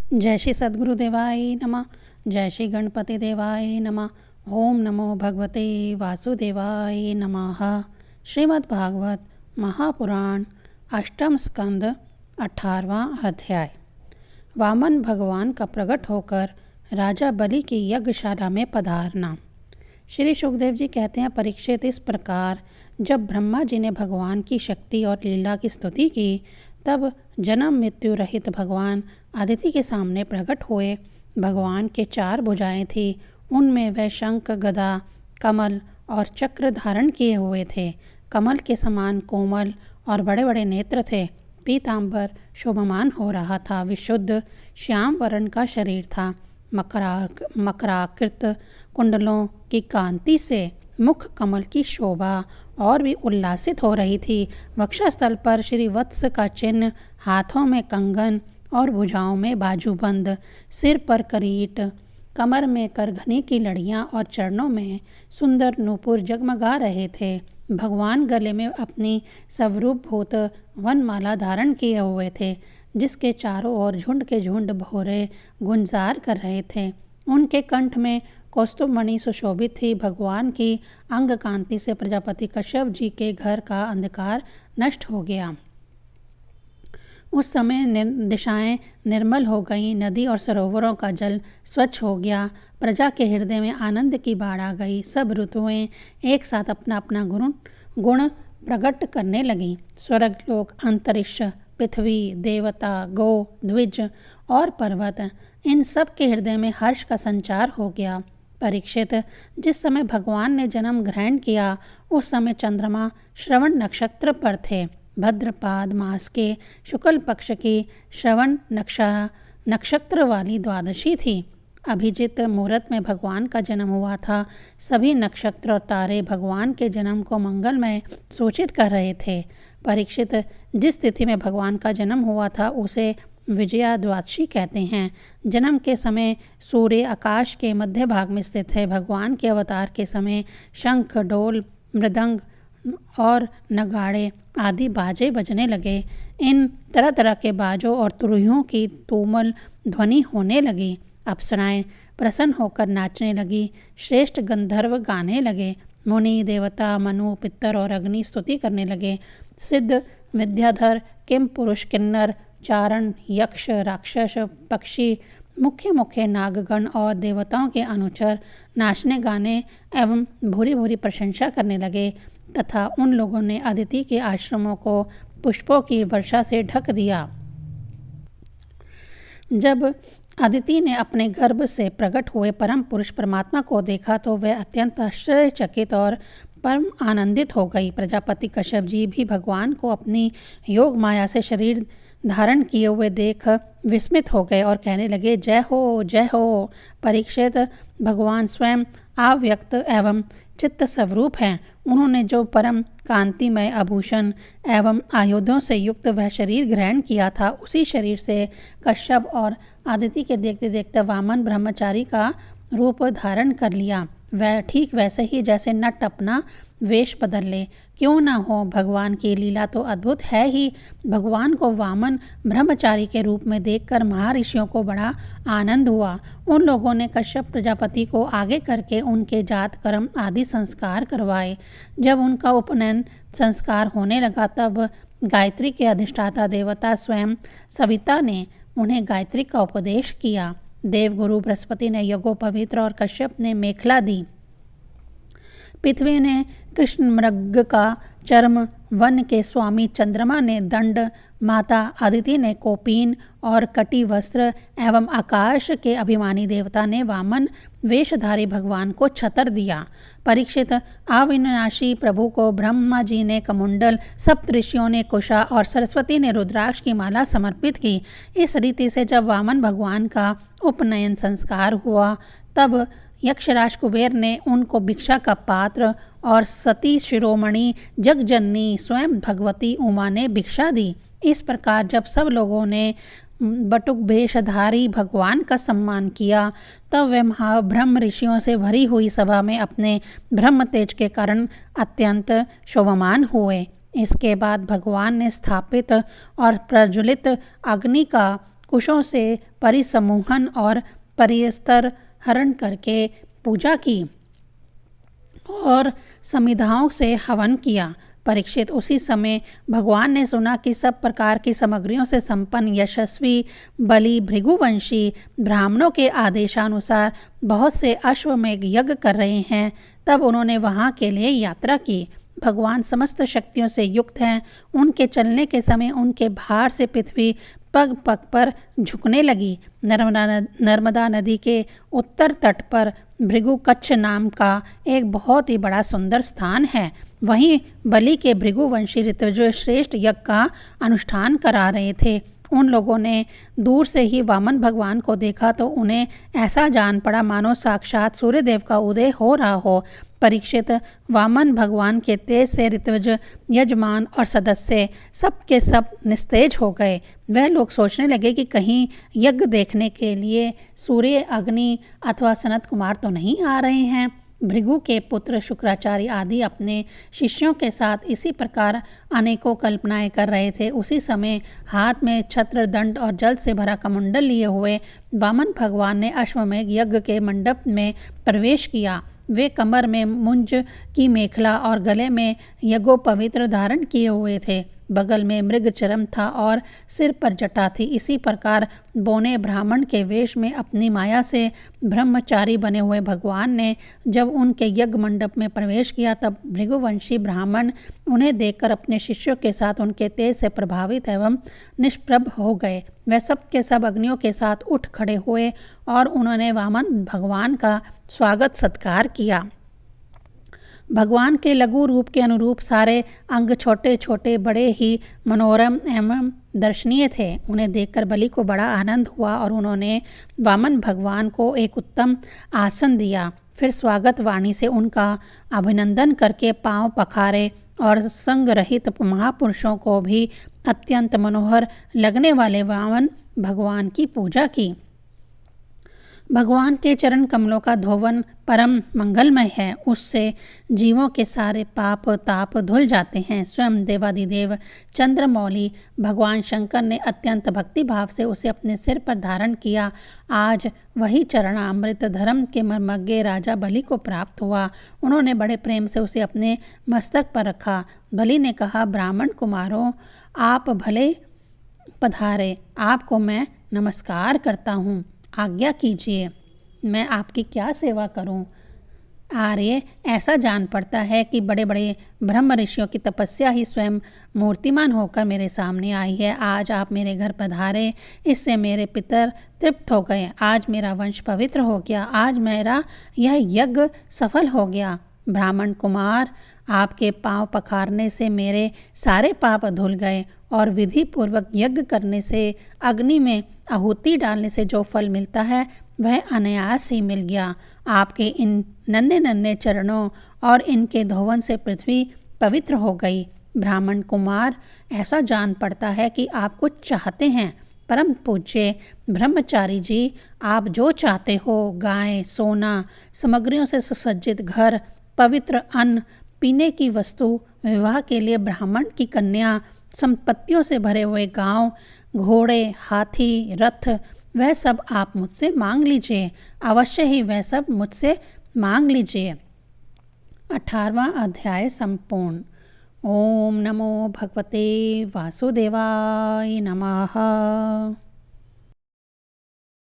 जय श्री सद्गुरु देवाय नमः। जय श्री गणपति देवाय नमः। ओम नमो भगवते वासुदेवाय नमः। श्रीमद् भागवत महापुराण अष्टम स्कंद 18वां अध्याय। वामन भगवान का प्रकट होकर राजा बलि की यज्ञशाला में पधारना। श्री सुखदेव जी कहते हैं, परीक्षित, इस प्रकार जब ब्रह्मा जी ने भगवान की शक्ति और लीला की स्तुति की, तब जन्म मृत्यु रहित भगवान अदिति के सामने प्रकट हुए। भगवान के 4 भुजाएं थी, उनमें वह शंख, गदा, कमल और चक्र धारण किए हुए थे। कमल के समान कोमल और बड़े बड़े नेत्र थे। पीतांबर शोभमान हो रहा था। विशुद्ध श्याम वर्ण का शरीर था। मकराकृत कुंडलों की कांति से मुख कमल की शोभा और भी उल्लासित हो रही थी। वक्षस्थल पर श्री वत्स का चिन्ह, हाथों में कंगन और भुजाओं में बाजूबंद, सिर पर करीट, कमर में करघनी की लड़ियां और चरणों में सुंदर नूपुर जगमगा रहे थे। भगवान गले में अपनी स्वरूप भूत वनमाला धारण किए हुए थे, जिसके चारों ओर झुंड के झुंड भौरे गुंजार कर रहे थे। उनके कंठ में कौस्तुभ मणि सुशोभित थी। भगवान की अंग कांति से प्रजापति कश्यप जी के घर का अंधकार नष्ट हो गया। उस समय दिशाएं निर्मल हो गईं, नदी और सरोवरों का जल स्वच्छ हो गया। प्रजा के हृदय में आनंद की बाढ़ आ गई। सब ऋतुएं एक साथ अपना अपना गुण प्रकट करने लगीं। स्वर्गलोक, अंतरिक्ष, पृथ्वी, देवता, गो, द्विज और पर्वत, इन सब के हृदय में हर्ष का संचार हो गया। परीक्षित, जिस समय भगवान ने जन्म ग्रहण किया, उस समय चंद्रमा श्रवण नक्षत्र पर थे। भद्रपाद मास के शुक्ल पक्ष की श्रवण नक्षत्र वाली द्वादशी थी। अभिजित मुहूर्त में भगवान का जन्म हुआ था। सभी नक्षत्र और तारे भगवान के जन्म को मंगलमय सूचित कर रहे थे। परीक्षित, जिस तिथि में भगवान का जन्म हुआ था उसे विजया द्वादशी कहते हैं। जन्म के समय सूर्य आकाश के मध्य भाग में स्थित है। भगवान के अवतार के समय शंख, ढोल, मृदंग और नगाड़े आदि बाजे बजने लगे। इन तरह तरह के बाजों और तुरहियों की तूमल ध्वनि होने लगी। अप्सराएं प्रसन्न होकर नाचने लगी। श्रेष्ठ गंधर्व गाने लगे। मुनि, देवता, मनु, पितर और अग्नि स्तुति करने लगे। सिद्ध, विद्याधर, किम पुरुष, किन्नर, चारण, यक्ष, राक्षस, पक्षी, मुख्य मुख्य नागगण और देवताओं के अनुचर नाचने गाने एवं भूरी भूरी प्रशंसा करने लगे तथा उन लोगों ने अदिति के आश्रमों को पुष्पों की वर्षा से ढक दिया। जब अदिति ने अपने गर्भ से प्रकट हुए परम पुरुष परमात्मा को देखा तो वह अत्यंत आश्चर्यचकित और परम आनंदित हो गई। प्रजापति कश्यप जी भी भगवान को अपनी योग माया से शरीर धारण किए हुए देख विस्मित हो गए और कहने लगे, जय हो, जय हो। परीक्षित, भगवान स्वयं अव्यक्त एवं चित्त स्वरूप हैं। उन्होंने जो परम कांतिमय आभूषण एवं आयुधों से युक्त वह शरीर ग्रहण किया था, उसी शरीर से कश्यप और आदिति के देखते देखते वामन ब्रह्मचारी का रूप धारण कर लिया। वह ठीक वैसे ही जैसे नट अपना वेश बदल ले। क्यों ना हो, भगवान की लीला तो अद्भुत है ही। भगवान को वामन ब्रह्मचारी के रूप में देखकर महर्षियों को बड़ा आनंद हुआ। उन लोगों ने कश्यप प्रजापति को आगे करके उनके जात कर्म आदि संस्कार करवाए। जब उनका उपनयन संस्कार होने लगा तब गायत्री के अधिष्ठाता देवता स्वयं सविता ने उन्हें गायत्री का उपदेश किया। देवगुरु बृहस्पति ने यज्ञोपवीत और कश्यप ने मेखला दी। पृथ्वी ने कृष्ण मृग का चर्म, वन के स्वामी चंद्रमा ने दंड, माता अदिति ने कोपीन और कटी वस्त्र एवं आकाश के अभिमानी देवता ने वामन वेशधारी भगवान को छतर दिया। परीक्षित, अविनाशी प्रभु को ब्रह्मा जी ने कमुंडल, सप्त ऋषियों ने कुशा और सरस्वती ने रुद्राक्ष की माला समर्पित की। इस रीति से जब वामन भगवान का उपनयन संस्कार हुआ तब यक्षराज कुबेर ने उनको भिक्षा का पात्र और सती शिरोमणि जगजननी स्वयं भगवती उमा ने भिक्षा दी। इस प्रकार जब सब लोगों ने बटुक भेषधारी भगवान का सम्मान किया तब वे महाब्रह्म ऋषियों से भरी हुई सभा में अपने ब्रह्म तेज के कारण अत्यंत शोभमान हुए। इसके बाद भगवान ने स्थापित और प्रज्वलित अग्नि का कुशों से परिसमूहन और परिस्तर हरण करके पूजा की और समिधाओं से हवन किया। परीक्षित, उसी समय भगवान ने सुना कि सब प्रकार की सामग्रियों से संपन्न यशस्वी बलि भृगुवंशी ब्राह्मणों के आदेशानुसार बहुत से अश्वमेध यज्ञ कर रहे हैं। तब उन्होंने वहां के लिए यात्रा की। भगवान समस्त शक्तियों से युक्त हैं। उनके चलने के समय उनके भार से पृथ्वी पग पग पर झुकने लगी। नर्मदा नदी के उत्तर तट पर भृगु कच्छ नाम का एक बहुत ही बड़ा सुंदर स्थान है। वहीं बलि के भृगुवंशी ऋतुजय श्रेष्ठ यज्ञ का अनुष्ठान करा रहे थे। उन लोगों ने दूर से ही वामन भगवान को देखा तो उन्हें ऐसा जान पड़ा मानो साक्षात सूर्यदेव का उदय हो रहा हो। परीक्षित, वामन भगवान के तेज से ऋत्विज, यजमान और सदस्य सब के सब निस्तेज हो गए। वह लोग सोचने लगे कि कहीं यज्ञ देखने के लिए सूर्य, अग्नि अथवा सनत कुमार तो नहीं आ रहे हैं। भृगु के पुत्र शुक्राचार्य आदि अपने शिष्यों के साथ इसी प्रकार अनेकों कल्पनाएं कर रहे थे। उसी समय हाथ में छत्र, दंड और जल से भरा कमंडल लिए हुए वामन भगवान ने अश्वमेध यज्ञ के मंडप में प्रवेश किया। वे कमर में मुंज की मेखला और गले में यज्ञोपवीत्र धारण किए हुए थे। बगल में मृग चरम था और सिर पर जटा थी। इसी प्रकार बोने ब्राह्मण के वेश में अपनी माया से ब्रह्मचारी बने हुए भगवान ने जब उनके यज्ञ मंडप में प्रवेश किया तब भृगुवंशी ब्राह्मण उन्हें देखकर अपने शिष्यों के साथ उनके तेज से प्रभावित एवं निष्प्रभ हो गए। वे सब के सब अग्नियों के साथ उठ खड़े हुए और उन्होंने वामन भगवान का स्वागत सत्कार किया। भगवान के लघु रूप के अनुरूप सारे अंग छोटे छोटे बड़े ही मनोरम एवं दर्शनीय थे। उन्हें देखकर बलि को बड़ा आनंद हुआ और उन्होंने वामन भगवान को एक उत्तम आसन दिया। फिर स्वागत वाणी से उनका अभिनंदन करके पांव पखारे और संग रहित महापुरुषों को भी अत्यंत मनोहर लगने वाले वामन भगवान की पूजा की। भगवान के चरण कमलों का धोवन परम मंगलमय है। उससे जीवों के सारे पाप ताप धुल जाते हैं। स्वयं देवादिदेव चंद्रमौली भगवान शंकर ने अत्यंत भक्ति भाव से उसे अपने सिर पर धारण किया। आज वही चरणामृत धर्म के मर्मज्ञ राजा बलि को प्राप्त हुआ। उन्होंने बड़े प्रेम से उसे अपने मस्तक पर रखा। बलि ने कहा, ब्राह्मण कुमारों, आप भले पधारे, आपको मैं नमस्कार करता हूँ। आज्ञा कीजिए, मैं आपकी क्या सेवा करूं? आर्य, ऐसा जान पड़ता है कि बड़े बड़े ब्रह्म ऋषियों की तपस्या ही स्वयं मूर्तिमान होकर मेरे सामने आई है। आज आप मेरे घर पधारे, इससे मेरे पितर तृप्त हो गए। आज मेरा वंश पवित्र हो गया। आज मेरा यह यज्ञ सफल हो गया। ब्राह्मण कुमार, आपके पांव पखारने से मेरे सारे पाप धुल गए और विधि पूर्वक यज्ञ करने से, अग्नि में आहुति डालने से जो फल मिलता है वह अनायास ही मिल गया। आपके इन नन्हे नन्हे चरणों और इनके धोवन से पृथ्वी पवित्र हो गई। ब्राह्मण कुमार, ऐसा जान पड़ता है कि आप कुछ चाहते हैं। परम पूज्य ब्रह्मचारी जी, आप जो चाहते हो, गाय, सोना, सामग्रियों से सुसज्जित घर, पवित्र अन्न, पीने की वस्तु, विवाह के लिए ब्राह्मण की कन्या, संपत्तियों से भरे हुए गांव, घोड़े, हाथी, रथ, वह सब आप मुझसे मांग लीजिए। अवश्य ही वह सब मुझसे मांग लीजिए। 18वां अध्याय संपूर्ण। ओम नमो भगवते वासुदेवाय नमः।